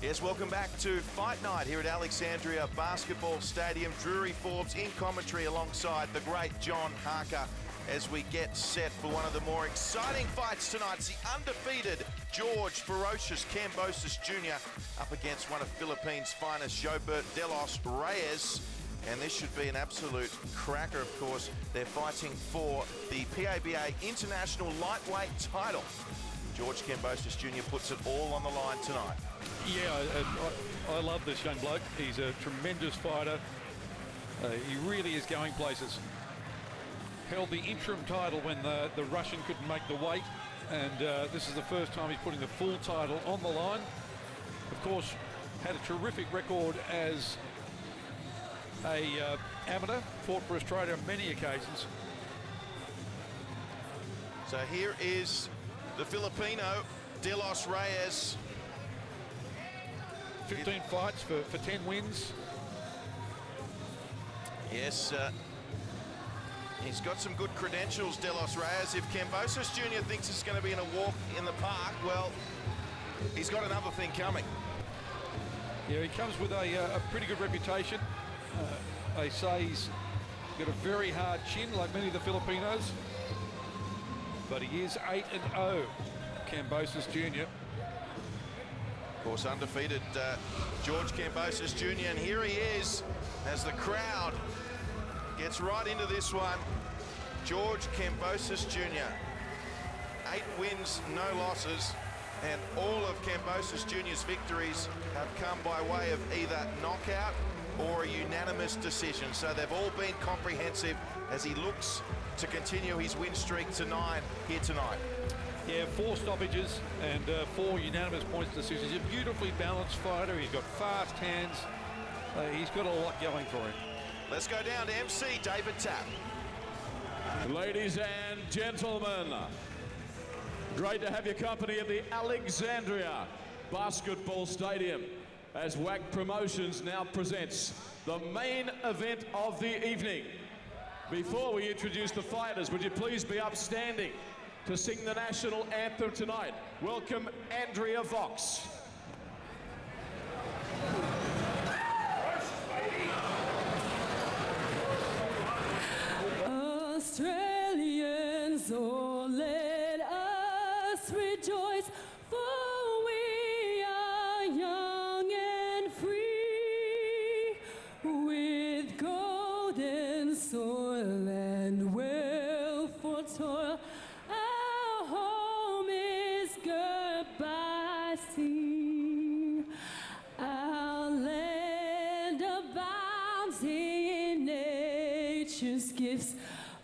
Yes, welcome back to Fight Night here at Alexandria Basketball Stadium. Drury Forbes in commentary alongside the great John Harker as we get set for one of the more exciting fights tonight. It's the undefeated Ferocious Kambosos Jr. up against one of Philippines' finest, Joebert Delos Reyes. And this should be an absolute cracker, of course. They're fighting for the PABA International Lightweight Title. George Kambosos Jr. puts it all on the line tonight. Yeah, I love this young bloke. He's a tremendous fighter. He really is going places. Held the interim title when the Russian couldn't make the weight, and this is the first time he's putting the full title on the line. Of course, had a terrific record as a amateur, fought for Australia on many occasions. So here is the Filipino, Delos Reyes. 15 fights for 10 wins. Yes, he's got some good credentials, Delos Reyes. If Kambosos Jr. thinks it's going to be in a walk in the park, well, he's got another thing coming. Yeah, he comes with a pretty good reputation. They say he's got a very hard chin, like many of the Filipinos. But he is 8-0, Kambosos Jr. Of course, undefeated George Kambosos Jr. And here he is as the crowd gets right into this one. George Kambosos Jr. 8 wins, no losses. And all of Kambosos Jr.'s victories have come by way of either knockout or a unanimous decision. So they've all been comprehensive as he looks to continue his win streak to 9 here tonight. Yeah, 4 stoppages and 4 unanimous points decisions. He's a beautifully balanced fighter. He's got fast hands. He's got a lot going for him. Let's go down to MC David Tapp. Ladies and gentlemen, great to have your company at the Alexandria Basketball Stadium as WAC Promotions now presents the main event of the evening. Before we introduce the fighters, would you please be upstanding to sing the national anthem tonight? Welcome, Andrea Vox. Australians, oh, let us rejoice, for we are young and free, with golden soil and wealth for toil. Our home is girt by sea. Our land abounds in nature's gifts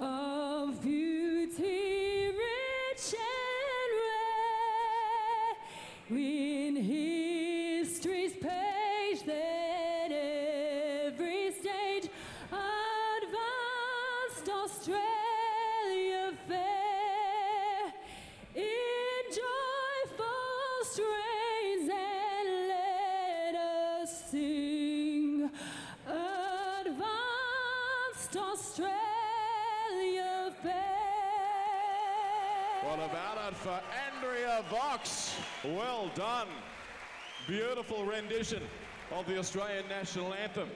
of beauty, rich and rare. In history's page, that every stage advanced Australia fair in joyful strains, and let us sing advanced Australia fair. What about it for Andrea Vox? Well done. Beautiful rendition of the Australian national anthem.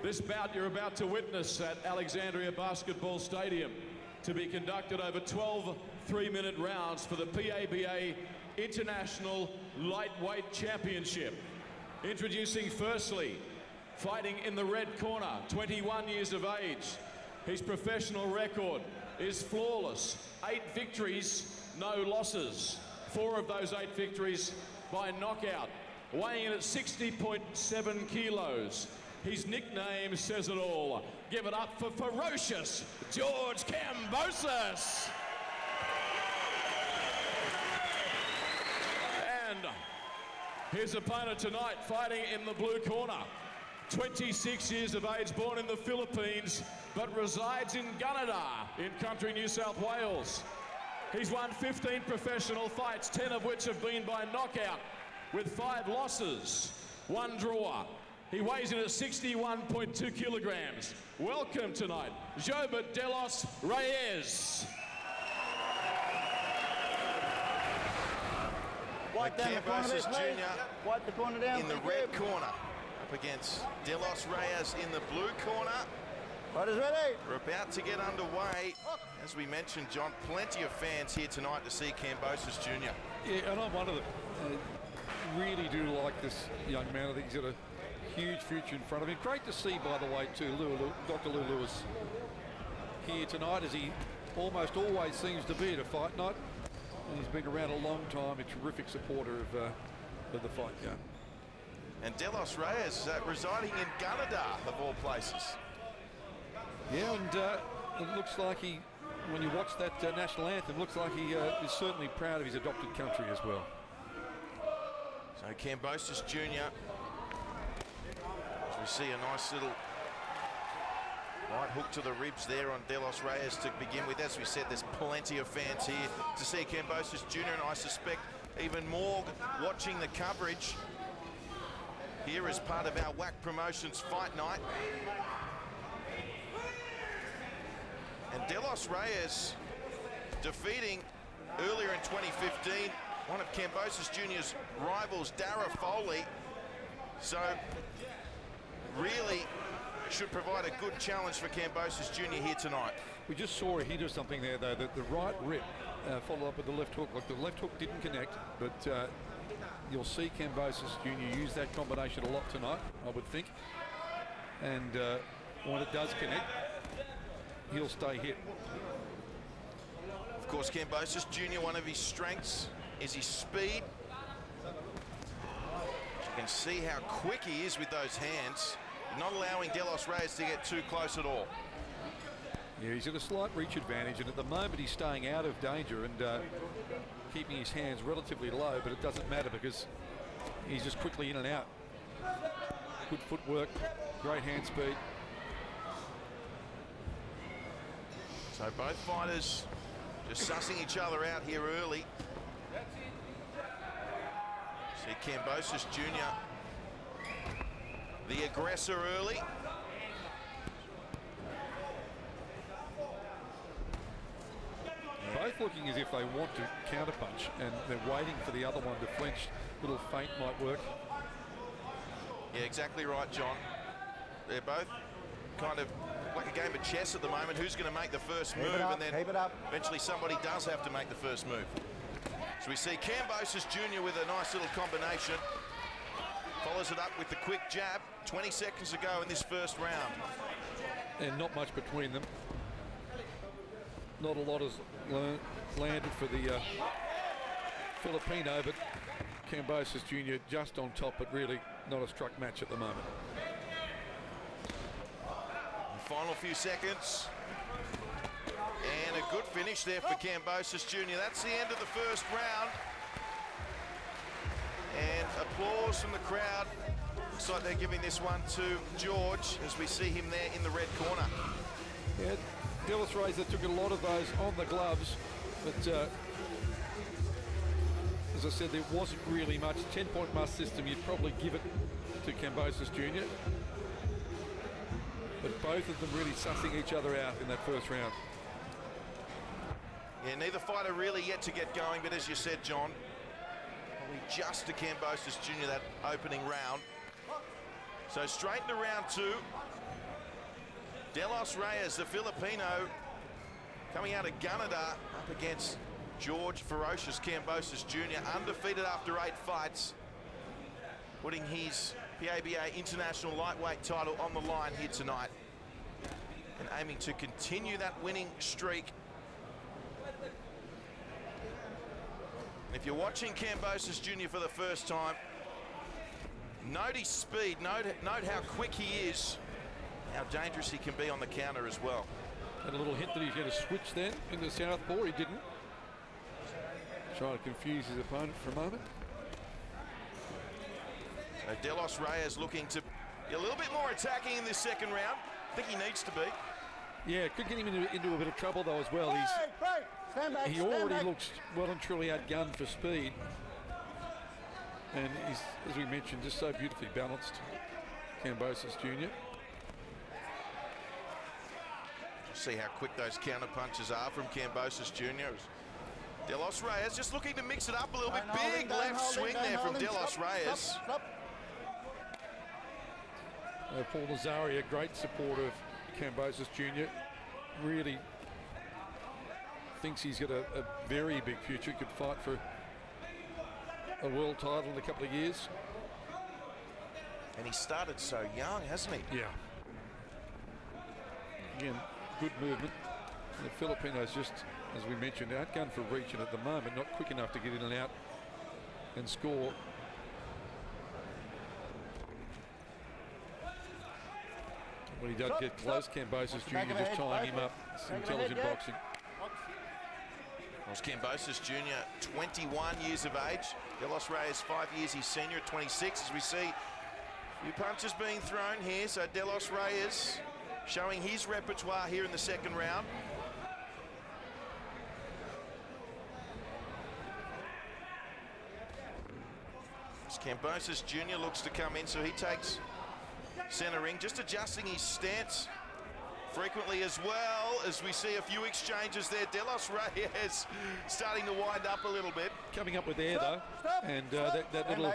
This bout you're about to witness at Alexandria Basketball Stadium to be conducted over 12 3-minute rounds for the PABA International Lightweight Championship. Introducing firstly, fighting in the red corner, 21 years of age. His professional record is flawless. 8 victories, no losses. 4 of those 8 victories by knockout. Weighing in at 60.7 kilos. His nickname says it all. Give it up for Ferocious George Kambosos. And his opponent tonight, fighting in the blue corner. 26 years of age, born in the Philippines, but resides in Gunnedah, in country New South Wales. He's won 15 professional fights, 10 of which have been by knockout, with 5 losses, 1 draw. He weighs in at 61.2 kilograms. Welcome tonight, Joebert Delos Reyes. Wipe down the corner there, Kambosos please. Jr. Wipe the corner down. in the Thank red you. corner, up against Delos Reyes in the blue corner. Fighters ready. We're about to get underway. As we mentioned, John, plenty of fans here tonight to see Kambosos Jr. Yeah, and I'm one of them. Really do like this young man. I think he's got a huge future in front of him. Great to see, by the way, too, Dr. Lou Lewis here tonight, as he almost always seems to be at a fight night. And he's been around a long time, a terrific supporter of the fight game. And Delos Reyes residing in Gunnedah, of all places. Yeah, and it looks like he, when you watch that national anthem, looks like he is certainly proud of his adopted country as well. So Kambosos Jr. As we see a nice little right hook to the ribs there on Delos Reyes to begin with. As we said, there's plenty of fans here to see Kambosos Jr. and I suspect even more watching the coverage here as part of our WAC Promotions fight night. And Delos Reyes defeating earlier in 2015 one of Kambosos Jr.'s rivals, Dara Foley. So really should provide a good challenge for Kambosos Jr. here tonight. We just saw a hit or something there, though, that the right rip followed up with the left hook. Look, the left hook didn't connect, but you'll see Kambosos Jr. use that combination a lot tonight, I would think. And when it does connect, he'll stay hit. Of course, Kambosos Jr., one of his strengths is his speed. You can see how quick he is with those hands, not allowing Delos Reyes to get too close at all. Yeah, he's at a slight reach advantage, and at the moment he's staying out of danger and keeping his hands relatively low, but it doesn't matter because he's just quickly in and out. Good footwork, great hand speed. So both fighters just sussing each other out here early. See Kambosos Jr., the aggressor early. Both looking as if they want to counterpunch, and they're waiting for the other one to flinch. Little feint might work. Yeah, exactly right, John. They're both kind of like a game of chess at the moment. Who's going to make the first move? And then eventually somebody does have to make the first move. So we see Kambosos Jr. with a nice little combination. Follows it up with the quick jab. 20 seconds to go in this first round. And not much between them. Not a lot has landed for the Filipino, but Kambosos Jr. just on top, but really not a struck match at the moment. Final few seconds. And a good finish there for Kambosos Jr. That's the end of the first round. And applause from the crowd. Looks like they're giving this one to George as we see him there in the red corner. Yeah, Delos Reyes took a lot of those on the gloves, but as I said, there wasn't really much. 10-point must system, you'd probably give it to Kambosos Jr. But both of them really sussing each other out in that first round. Yeah, neither fighter really yet to get going, but as you said, John, probably just to Kambosos Jr. that opening round. So straight into round two. Delos Reyes, the Filipino, coming out of Gunnedah up against George Ferocious Kambosos Jr. Undefeated after 8 fights, putting his PABA International Lightweight title on the line here tonight and aiming to continue that winning streak. If you're watching Kambosos Jr. for the first time, note his speed, note how quick he is, how dangerous he can be on the counter as well. Had a little hint that he's going to switch then into southpaw. He didn't. Trying to confuse his opponent for a moment. So Delos Reyes looking to be a little bit more attacking in this second round. I think he needs to be. Yeah, could get him into a bit of trouble though as well. He already looks well and truly outgunned for speed. And he's, as we mentioned, just so beautifully balanced, Kambosos Jr. See how quick those counter punches are from Kambosos Jr. Delos Reyes just looking to mix it up a little bit. Don't Big hold him, left don't hold swing him, there don't from hold him. Delos Stop, Reyes. stop. Paul Nazari, a great supporter of Kambosos Jr. Really thinks he's got a very big future. Could fight for a world title in a couple of years. And he started so young, hasn't he? Yeah. Again, good movement. The Filipinos just, as we mentioned, outgunned for reach and at the moment not quick enough to get in and out and score. When he does get close, Kambosos Jr. just tying him up. It's intelligent boxing. Well, Kambosos Jr., 21 years of age. Delos Reyes, 5 years his senior at 26. As we see, a few punches being thrown here. So Delos Reyes showing his repertoire here in the second round. As Kambosos Jr. looks to come in, so he takes center ring, just adjusting his stance frequently as well, as we see a few exchanges there. Delos Reyes starting to wind up a little bit. Coming up with air though, and that little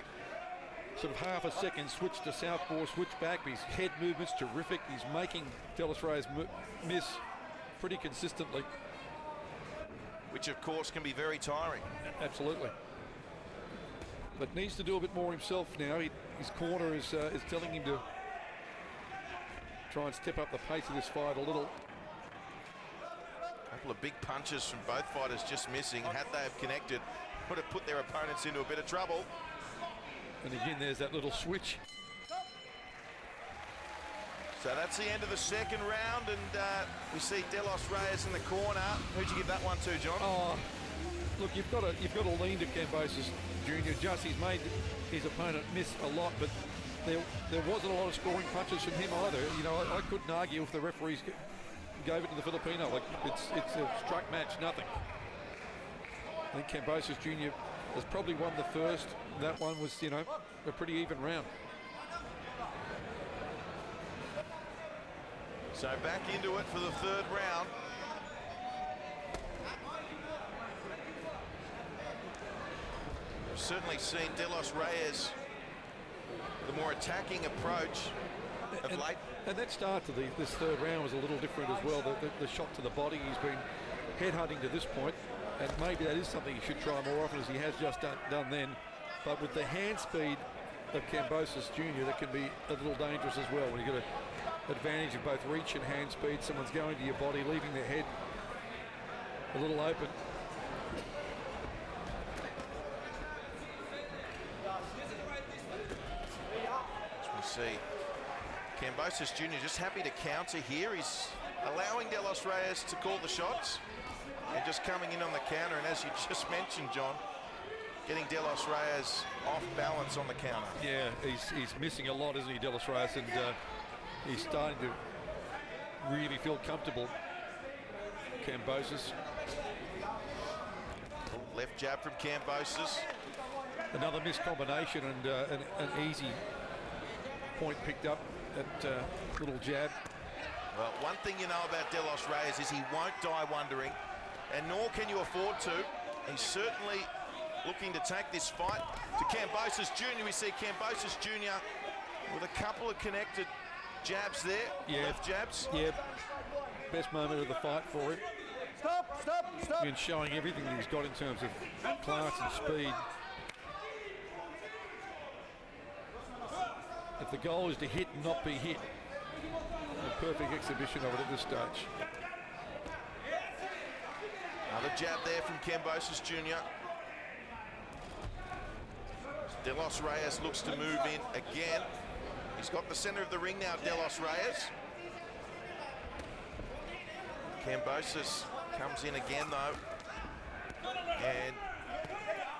sort of half a second switch to southpaw, switch back. His head movement's terrific. He's making Delos Reyes miss pretty consistently. Which of course can be very tiring. Absolutely. But needs to do a bit more himself now. His corner is telling him to try and step up the pace of this fight a little. A couple of big punches from both fighters just missing. Had they have connected, would have put their opponents into a bit of trouble. And again, there's that little switch. So that's the end of the second round, and we see Delos Reyes in the corner. Who'd you give that one to, John? Oh, look, you've got to lean to Kambosos Jr. Just he's made his opponent miss a lot, but there wasn't a lot of scoring punches from him either. You know, I couldn't argue if the referees gave it to the Filipino. Like it's a struck match, nothing. I think Kambosos Jr. has probably won the first. That one was, you know, a pretty even round. So back into it for the third round. We've certainly seen Delos Reyes the more attacking approach of late. And that start to this third round was a little different as well. The shot to the body, he's been headhunting to this point, and maybe that is something he should try more often, as he has just done then. But with the hand speed of Kambosos Jr., that can be a little dangerous as well when you get an advantage of both reach and hand speed. Someone's going to your body, leaving their head a little open. See Kambosos Jr. just happy to counter here. He's allowing Delos Reyes to call the shots and just coming in on the counter. And as you just mentioned, John, getting Delos Reyes off balance on the counter. Yeah, he's missing a lot, isn't he, Delos Reyes? And he's starting to really feel comfortable. Kambosos. Left jab from Kambosos. Another missed combination and an easy point picked up at little jab. Well, one thing you know about Delos Reyes is he won't die wondering, and nor can you afford to. He's certainly looking to take this fight to Kambosos Jr. We see Kambosos Jr. with a couple of connected jabs there, left jabs. Yeah, best moment of the fight for him. Stop. And showing everything that he's got in terms of class and speed. If the goal is to hit and not be hit, a perfect exhibition of it at this stage. Another jab there from Kambosos Jr. Delos Reyes looks to move in again. He's got the center of the ring now, Delos Reyes. Kambosos comes in again though. And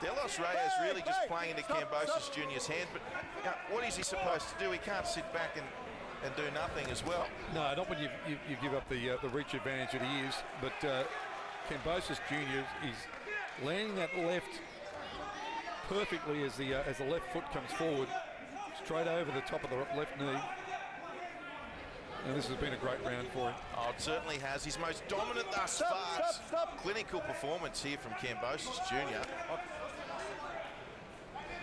Delos Reyes really just playing into Kambosos Jr.'s hand, but you know, what is he supposed to do? He can't sit back and do nothing as well. No, not when you give up the reach advantage that he is, but Kambosos Jr. is landing that left perfectly as the left foot comes forward, straight over the top of the left knee. And this has been a great round for him. Oh, it certainly has. His most dominant thus far. Clinical performance here from Kambosos Jr.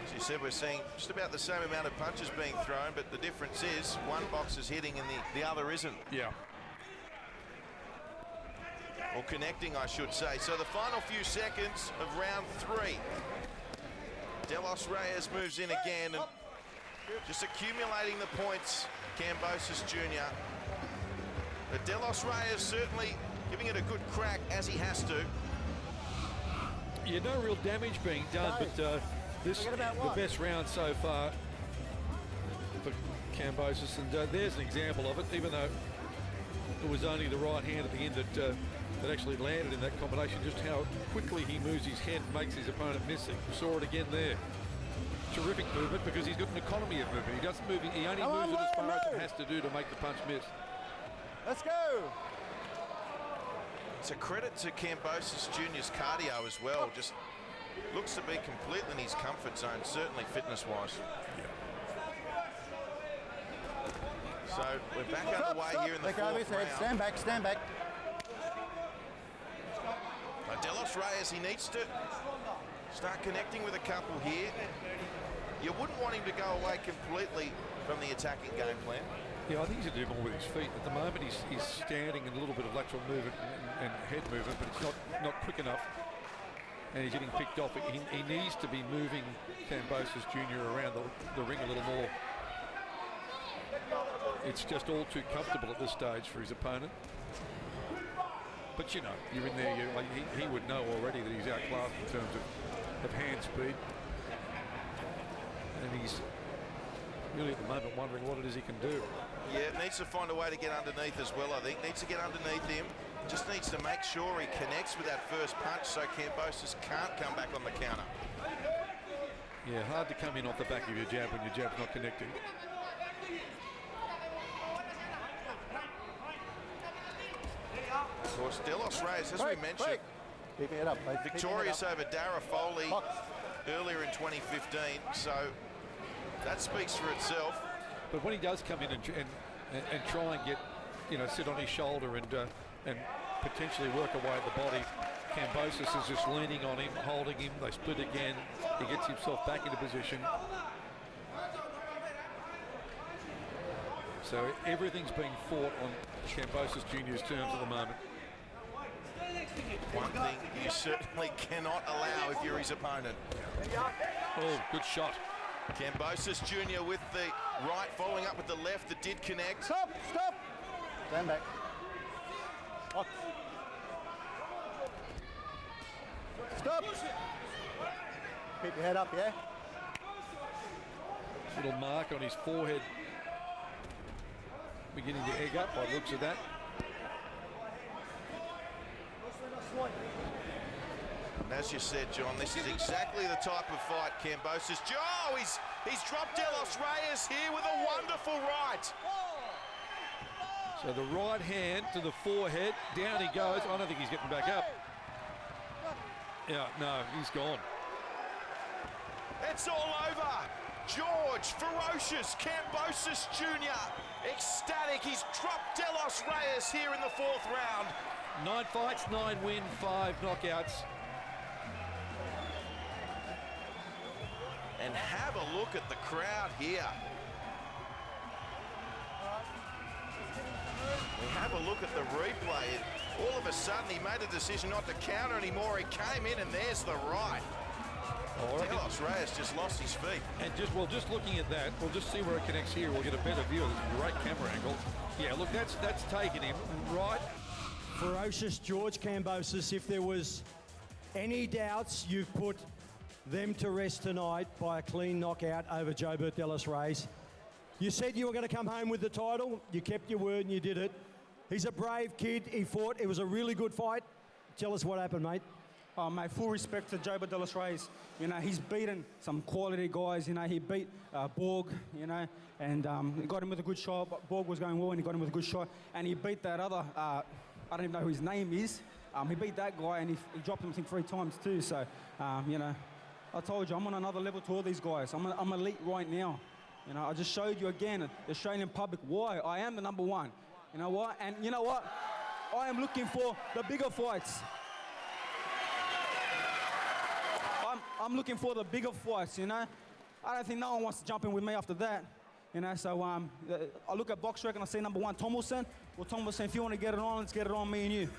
As you said, we're seeing just about the same amount of punches being thrown, but the difference is one boxer's hitting and the other isn't. Yeah. Or connecting, I should say. So the final few seconds of round 3. Delos Reyes moves in again and just accumulating the points, Kambosos Jr. But Delos Reyes certainly giving it a good crack as he has to. Yeah, no real damage being done, but this is the best round so far for Kambosos, and there's an example of it, even though it was only the right hand at the end that actually landed in that combination, just how quickly he moves his head and makes his opponent miss it. We saw it again there. Terrific movement because he's got an economy of movement. He doesn't move, he only moves it as far as it has to do to make the punch miss. Let's go. It's a credit to Kambosos Jr.'s cardio as well. Just looks to be completely in his comfort zone, certainly fitness-wise. So we're back underway here in the fourth round. Stand back, stand back. Delos Reyes, he needs to start connecting with a couple here. You wouldn't want him to go away completely from the attacking game plan. Yeah, I think he's doing more with his feet. At the moment, he's standing in a little bit of lateral movement and head movement, but it's not quick enough. And he's getting picked off. He needs to be moving Kambosos Jr. around the ring a little more. It's just all too comfortable at this stage for his opponent. But you know, you're in there, he would know already that he's outclassed in terms of hand speed. And he's really at the moment wondering what it is he can do. Yeah, needs to find a way to get underneath as well, I think. Needs to get underneath him. Just needs to make sure he connects with that first punch so Kambosos can't come back on the counter. Yeah, hard to come in off the back of your jab when your jab's not connecting. Of course, Delos Reyes, as we mentioned, Keeping it up, mate. victorious over Dara Foley earlier in 2015, so that speaks for itself. But when he does come in and try and get, sit on his shoulder and potentially work away at the body, Kambosos is just leaning on him, holding him. They split again. He gets himself back into position. So everything's being fought on Kambosos Jr.'s terms at the moment. One thing you certainly cannot allow if you're his opponent. Oh, good shot. Kambosos Jr. with the right, following up with the left that did connect. Stop, stop. Stand back. Box. Stop. Keep your head up, yeah? Little mark on his forehead. Beginning to egg up by the looks of that. And as you said, John, this is exactly the type of fight Kambosos. Oh, he's dropped Delos Reyes here with a wonderful right. So the right hand to the forehead, down he goes. I don't think he's getting back up. Yeah, no, he's gone. It's all over. George Ferocious Kambosos Jr. ecstatic. He's dropped Delos Reyes here in the fourth round. 9 fights, 9 wins, 5 knockouts. And have a look at the crowd here. We have a look at the replay. All of a sudden, he made a decision not to counter anymore. He came in, and there's the right. Delos Reyes just lost his feet. And just looking at that, we'll just see where it connects here. We'll get a better view of this great camera angle. Yeah, look, that's taken him right. Ferocious George Kambosos, if there was any doubts, you've put them to rest tonight by a clean knockout over Joebert Delos Reyes. You said you were going to come home with the title. You kept your word and you did it. He's a brave kid. He fought. It was a really good fight. Tell us what happened, mate. Oh, mate, full respect to Joebert Delos Reyes. He's beaten some quality guys. He beat Borg, and he got him with a good shot. Borg was going well and he got him with a good shot. And he beat that other, I don't even know who his name is. He beat that guy and he dropped him, I think, 3 times too. So, I told you, I'm on another level to all these guys. I'm elite right now. I just showed you again, the Australian public, why I am the #1. You know what? And you know what? I am looking for the bigger fights. I'm looking for the bigger fights, you know? I don't think no one wants to jump in with me after that. You know, so I look at box rec and I see number 1, Tomlinson. Well, Tomlinson, if you want to get it on, let's get it on, me and you.